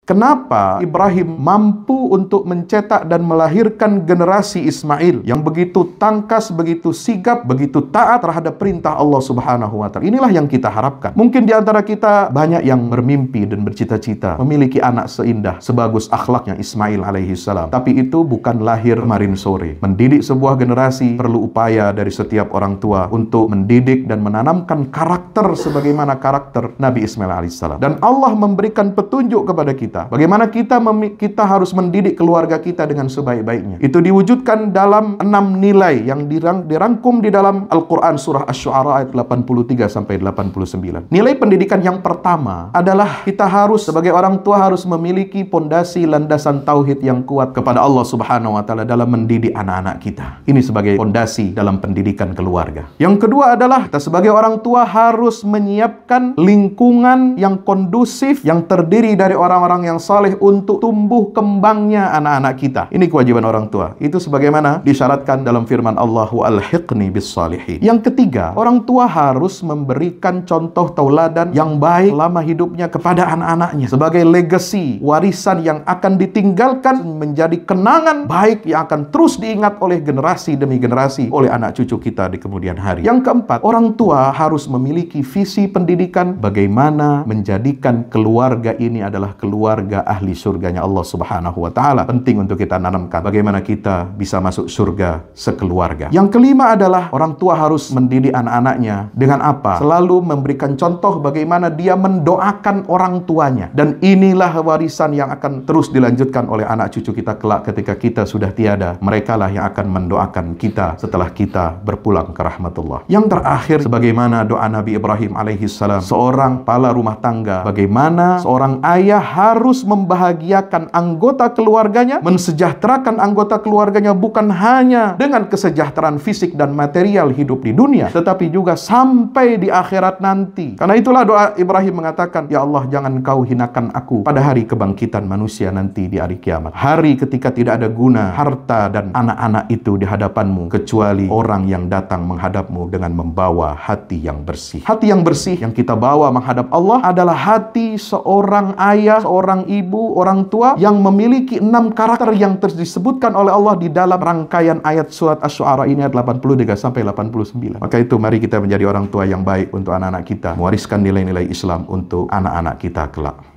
Kenapa Ibrahim mampu untuk mencetak dan melahirkan generasi Ismail yang begitu tangkas, begitu sigap, begitu taat terhadap perintah Allah Subhanahu wa Ta'ala. Inilah yang kita harapkan. Mungkin di antara kita banyak yang bermimpi dan bercita-cita memiliki anak seindah, sebagus akhlaknya Ismail alaihissalam. Tapi itu bukan lahir kemarin sore. Mendidik sebuah generasi perlu upaya dari setiap orang tua untuk mendidik dan menanamkan karakter sebagaimana karakter Nabi Ismail alaihissalam. Dan Allah memberikan petunjuk kepada kita bagaimana kita harus mendidik keluarga kita dengan sebaik-baiknya. Itu diwujudkan dalam 6 nilai yang dirangkum di dalam Al-Quran surah Asy-Syu'ara ayat 83-89. Nilai pendidikan yang pertama adalah kita harus sebagai orang tua harus memiliki pondasi landasan tauhid yang kuat kepada Allah Subhanahu wa Ta'ala dalam mendidik anak-anak kita. Ini sebagai pondasi dalam pendidikan keluarga. Yang kedua adalah kita sebagai orang tua harus menyiapkan lingkungan yang kondusif yang terdiri dari orang-orang yang saleh untuk tumbuh kembangnya anak-anak kita. Ini kewajiban orang tua. Itu sebagaimana disyaratkan dalam firman Allah, wa alhiqni bis salihin. Yang ketiga, orang tua harus memberikan contoh tauladan yang baik selama hidupnya kepada anak-anaknya sebagai legacy, warisan yang akan ditinggalkan menjadi kenangan baik yang akan terus diingat oleh generasi demi generasi oleh anak cucu kita di kemudian hari. Yang keempat, orang tua harus memiliki visi pendidikan bagaimana menjadikan keluarga ini adalah keluarga ahli surganya Allah Subhanahu wa Ta'ala. Penting untuk kita nanamkan bagaimana kita bisa masuk surga sekeluarga. Yang kelima adalah orang tua harus mendidik anak-anaknya dengan apa? Selalu memberikan contoh bagaimana dia mendoakan orang tuanya. Dan inilah warisan yang akan terus dilanjutkan oleh anak cucu kita kelak ketika kita sudah tiada. Mereka lah yang akan mendoakan kita setelah kita berpulang ke rahmatullah. Yang terakhir, sebagaimana doa Nabi Ibrahim alaihissalam, seorang kepala rumah tangga, bagaimana seorang ayah harus membahagiakan anggota keluarganya, mensejahterakan anggota keluarganya bukan hanya dengan kesejahteraan fisik dan material hidup di dunia, tetapi juga sampai di akhirat nanti. Karena itulah doa Ibrahim mengatakan, ya Allah, jangan kau hinakan aku pada hari kebangkitan manusia nanti di hari kiamat. Hari ketika tidak ada guna harta dan anak-anak itu di hadapanmu, kecuali orang yang datang menghadapmu dengan membawa hati yang bersih. Hati yang bersih yang kita bawa menghadap Allah adalah hati seorang ayah, seorang ibu, orang tua yang memiliki 6 karakter yang disebutkan oleh Allah di dalam rangkaian ayat surat Asy-Syu'ara ini ayat 83-89. Maka itu mari kita menjadi orang tua yang baik untuk anak-anak kita, mewariskan nilai-nilai Islam untuk anak-anak kita kelak.